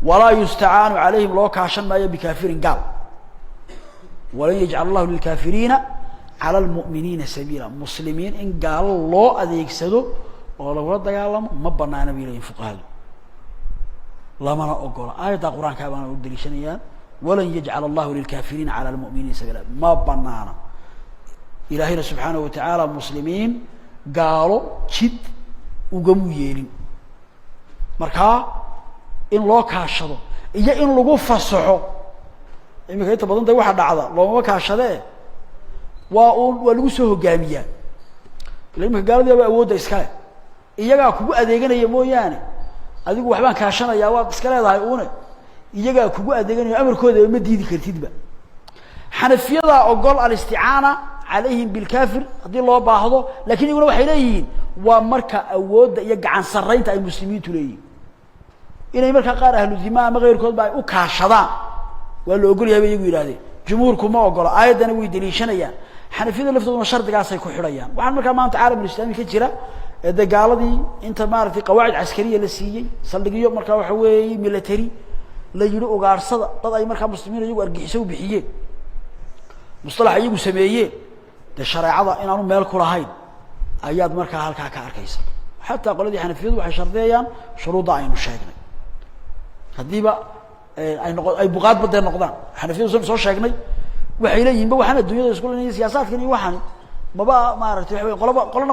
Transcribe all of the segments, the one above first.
ولا يستعان عليهم لو كاشن ما بكافر قال ولن يجعل الله للكافرين على المؤمنين سبيلا مسلمين إن قال الله أذيكسدوا ولو رد قال ما بنانا بيلين فقهاء لا ما أقول آية القرآن كابانا أدريشنيان ولن يجعل الله للكافرين على المؤمنين سبيلا ما بنانا إلهنا سبحانه وتعالى مسلمين قالوا شد وقموا يلين مركا إن الله كاشدو إيا إن لغو فصحو إما كنت بدون ده واحد عضا لو ما كاشده ولغو سوه قاميا لما قالوا دي أود إسكاله إياقا كوكو أديقنا يمو يعني أديقوا وحبان كاشنا يا واد إسكاله ضايقونه إياقا كوكو أديقنا أمر كوده ومديدي كرتيد با حنفية أقول الاستعانة عليهم بالكافر هذه الله باهضه لكن يقولوا وحيليين ومركا أود يقع عن سرين تاع المسلمين تليين إنه مركا قال أهل الذماء ما غير كود باي وكاشضان ولا أقول يا بيجوا إلى هذه جمهوركم ما أقول آية أنا ويدليشنا يعني حنفية اللي فتوا شرط قاصة يكون حريان وعن مركا ما أنت عالم الإسلامي كتيرة إذا قال دي أنت ما عرفت قواعد عسكرية للسيء صدقية مركا وحوي ميليتري لا يجرؤوا قارصة طبعا أي مركا مسلمين يجوا أرجع يسوي بحيين مصطلح يجوا سميين الشريعة إن أنا مالك رهين أياد مركا هالك كاركيس حتى قال دي حنفية وحي شرطيان شروط عين الشاقني هذي بقى أي بقات بدل نقدان حنفية صار شاقني وحيلين بقى وحنا الدنيا يقول إن سياسات كني وحنا ما بقى ما عرفت قلنا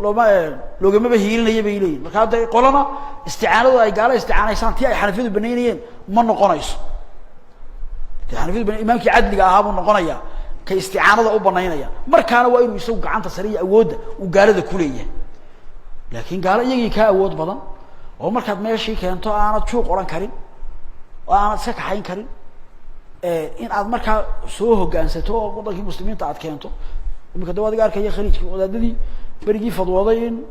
لو ما لو جم بهيلنا يبهيلين مركا قلنا استعانة أي قال استعانة سنتي أي حنفية بنينين ما نقنايس حنفية بن إمامك عدل أهاب النقنايا كاستعانة أو بنينيا مركانا وإنه يسوق عنده سريع أود وقال ذا كلية لكن قال يجي كأود بدن ومركب ماشي كأنتو أنا تشوق أوران كريم وأنا تسك حين كريم إن عاد مركب سوه جانسته وقضى المسلمين تعد كأنتو المكتوب هذا قال كي خليج وذي برجي فضوضين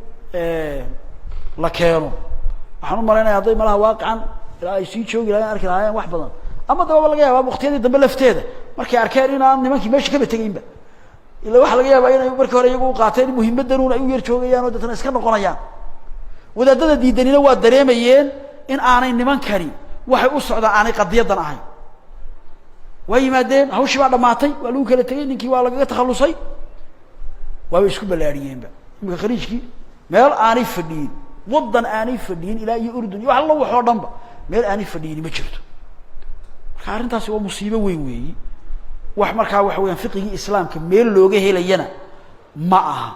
لكانوا إحنا مرينا يعطي ملها واقعا لا يصير شو لا يأكل هاي واحد بدن أما ده والله جاي مختلف دم لفتة markay arkeen inaan nimankii meesha ka batageenba ila waxa laga yaabaa inay markii hore iyagu qaateen muhiimadan uu ay u yar joogayaan oo dadna iska noqonayaan wadaadada diidanina waa dareemayeen in aanay niman kari waxay u socdaan aanay qadiyadan ahayn way yimaadeen hawshii baa dhamaatay waa lagu kala tagay ninkii waa laga takhalusay waa isku balaariyeenba imka khariijkii meel aanay fadhiin wadan aanay fadhiin ilaa iyo urdun iyo wax alla wax oo dhanba meel aanay fadhiin ma jirto marka arintaasi waa musiibo weyn weey wax markaa wax weeyaan fiqiga islaamka meel looga helayana ma aha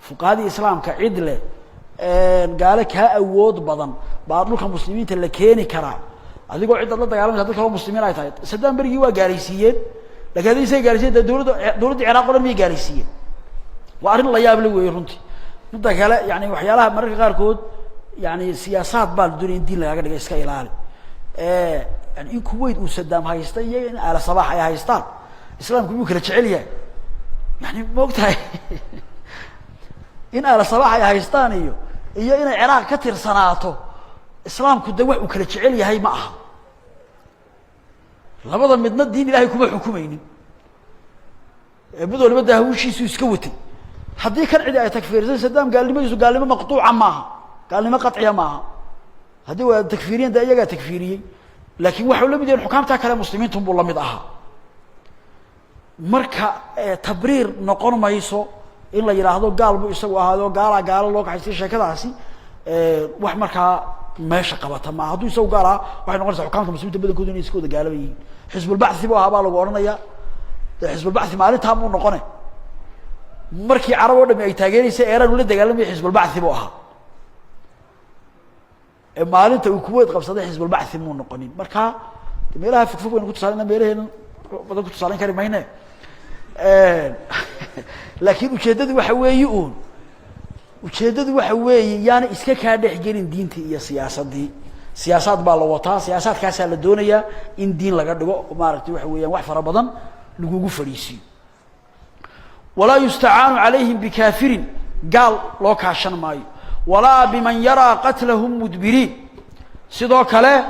fuqaadi islaamka cid leh gaala ka awood badan baa dhulka muslimiinta la keeni karaa adigoo cid la dagaalamay dadka muslimiin ay tahay sadaan barigi waa gaaraysiiyeen laakiin ay say gaaraysiiyeen dawladda Ciraaq oo dhan gaaraysiiyeen waa arin la yaab leh weey runtii midda kale yani waxyaalaha mararka qaar kood yani siyaasad baa durin diin laga dhigay iska ilaali yani in Kuwait uu Saddam haystay iyo in Al Sabah ay haystaan islaamku wuu kala jecel yahay yani moogtahay in Al Sabah ay haystaan iyo in Ciraaq ka tirsanaato islaamku da wax uu kala jecel yahay ma aha labada midna diin Ilaahay kuma xukumaynin بدو لبده هوشي سكوتي حدي كان عدي أي تكفير زي سدام قال لي ما يسوق قال لي ما مقطوعة معها قال لي ما قطعية معها هذي هو تكفيرين ده يجا تكفيري لكن وحول بدي الحكام تاع كلام مسلمين تنبول الله مضاها مركا تبرير نقول ما يسوق إلا يراهدو قال بو يسوق هذا قال الله كحسي شيء كذا هسي واحد مركا ما شقبتها ما هذو يسوق قال واحد نقول حكام المسلمين تبدأ كودون يسكود قالوا يين حزب البعث بو هبا لو قرنا يا حزب البعث مالتها مو نقونه markii carabo dham ay taageerisay eeran ula dagaalamay xisbul baath buu ahaa maalinta uu Kuwait qabsaday xisbul baath muu noqonin marka meelaha fog ku tusaalana meelaheena badan ku tusaalan kari mayne laakiin ujeedadu waxa weeye yaani iska ka dhex gelin diinta iyo siyaasadii siyaasad baa la wataa siyaasadkaas la doonaya in diin laga dhigo maaragtay waxa weeyaan wax fara badan lagu fariisiyo ولا يستعان عليهم بكافر قال لو كاشن ماي ولا بمن يرى قتلهم مدبرين سيدو كله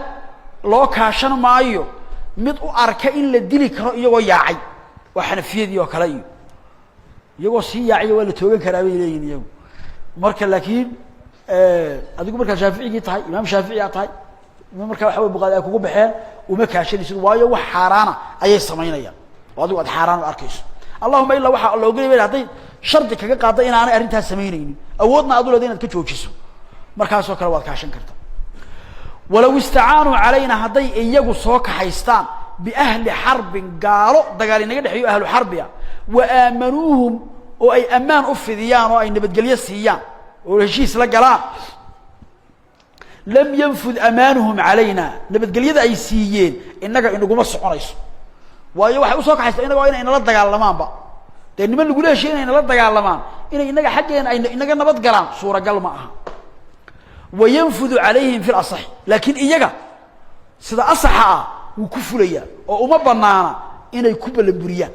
لو كاشن مايو مid u arka in la dili karo iyagoo yaacay waxana fiidiyo kale iyagoo si yaacay wala toogan karaa bay leeyihiin iyagu marka laakiin adigu marka Shaafici tahay Imaam Shaafici tahay marka waxa way buqaad ay kugu baxeen uma kaashadisid waayo wax xaraana ayay sameynayaan wadu wad xaraan arkayso allahumma illa waxa loo geliyay haday shardi kaga qaado in aanay arintaas sameynaynin awoodna aad u leedahay inaad ka joojiso markaas oo kale waad kaashan kartaa walaw istacaanu alayna haday iyagu soo ka haystaan bi ahli harbin gaalo dagaal inaga dhaxeeyo ahlu harbiya wa aamanuhum oo ay amaan u fidiyaan oo ay nabadgelyo siiyaan oo heshiis la galaan lam yanfud amaanuhum alayna nabadgelyada ay siiyeen inaga inaguma soconayso waayo waxa u soo kaxaysta inaga waa inay la dagaalamaanba niman lagu leeshay inay la dagaalamaan inay inaga xaqeen ay inaga nabad galaan suura gal ma aha wayanfudu alayhim fi al-asah laakin iyaga sida asaxa uu ku fulaya oo uma banaana inay ku balburiyaan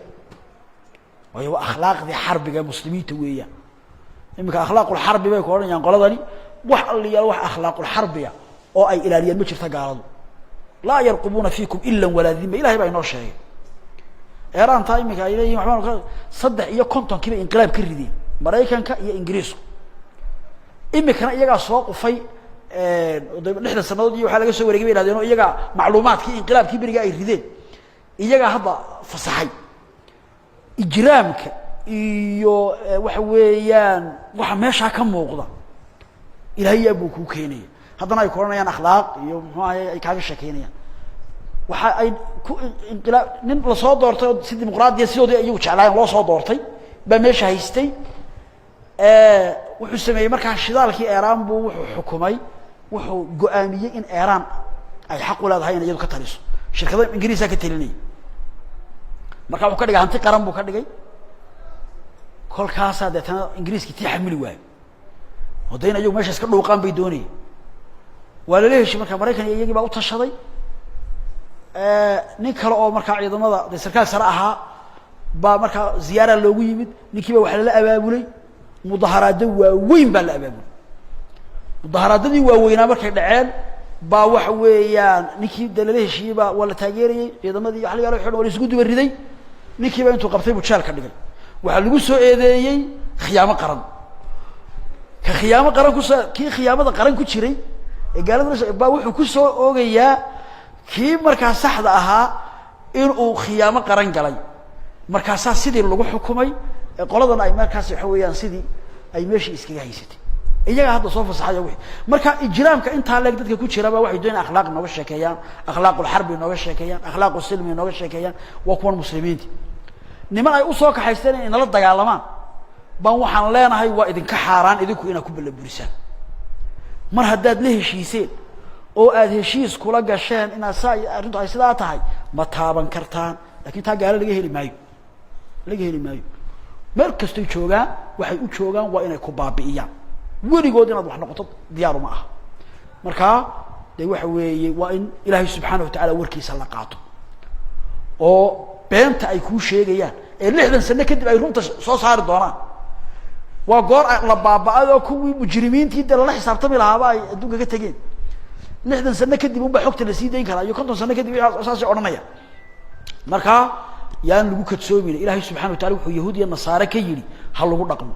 waayo akhlaaqdi harbiga muslimiinta weeyaan imika akhlaaqul harbi bay kooranayaan qoladani wax alliyaal wax akhlaaqul harbiya oo ay ilaaliyeen ma jirta gaaladu la yarqubuna fiikum illa wala dhimma ilaahi baa inoo sheegay Iran taimika ay leeyihiin waxaan saddex iyo 50 kiba inqilaab ka rideen Mareykanka iyo Ingiriisku imikana iyaga soo qufay lixda sanadood iyo waxa laga soo wareegay ilaadeen oo iyaga macluumaadkii inqilaabkii bariga ay rideen iyaga hadda fasaxay ijraamka iyo waxa weeyaan waxa meesha ka muuqda ilaahay abu ku keenay haddana ay koranayaan akhlaaq iyo muxuu ay kaaga sheekeynayaan waxa ay ku inqilaab nin la soo doortay si dimuqraadiya sidoo ay ugu jeclaayeen loo soo doortay ba meesha haystay wuxuu sameeyay markaa shidaalkii Iran buu wuxuu xukumay wuxuu go'aamiyay in Iran ay xaq u leedahay in iyadu ka taliso shirkadaha Ingiriiska ka talinay marka wuxuu ka dhigay hanti qaran buu ka dhigay kolkaas adeetana Ingiriiska tii xamili waay wadayna iyagu meesha iska dhuuqan bay doonayeen wala leeyahay marka Mareykan iyagii baa u tashaday nin kale oo marka ciidamada sarkaal sare ahaa ba marka ziyaara loogu yimid ninkiiba waxa la abaabulay mudaharaado waaweyn baa la abaabulay mudaharaadadii waaweynaa markay dhaceen ba wax weeyaan ninkii dalale heshiiba wala taageerayay ciidamadii wax laga xidho oo isku duba riday ninkiiba intuu qabtay buu jeel ka dhigay waxa lagu soo eedeeyay khiyaamo qaran ka khiyaamo qaran ku soo kii khiyaamada qaran ku jiray ee gaalada ba wuxuu ku soo oogayaa kii markaa saxda ahaa in uu khiyaamo qaran galay markaas sidii lagu xukumay qoladan ay markaas waxa weeyaan sidii ay meeshii iskaga haysatay iyaga hadda soo fasaxay wixii marka ijraamka inta leeg dadka ku jira ba waxay doonayaan akhlaaq nooga sheekeeyaan akhlaaqul harbi nooga sheekeeyaan akhlaaqul silmi nooga sheekeeyaan waa kuwan muslimiinta niman ay u soo kaxaysteen in la dagaalamaan baan waxaan leenahay waa idinka xaaraan idinku ina ku balaburisaan mar haddaad la heshiiseen oo aad heshiis kula gasheen in arintu ay sidaa tahay ma taaban kartaan laakiin taa gaala laga heli maayo meel kasto joogaan waxay u joogaan waa inay ku baabi'iyaan weligood inaad wax noqoto diyaar uma aha marka day waxa weeye waa in ilaahay subxaanahu wa ta'ala warkiisa la qaato oo beenta ay ku sheegayaan ee 60 sano kadib ay runta soo saari doonaan waa goor la baaba'ado kuwii mujrimiintii dal la xisaabtami lahaaba ay adduunka ka tageen 60 sano kadib u xogta la sii deyn kara iyo 50 sano kadib asaas oranaya marka yaan lagu kadsoomin ilaahay subxaanahu wa ta'ala wuxuu yahuudiya nasaara ka yiri hal lagu dhaqmo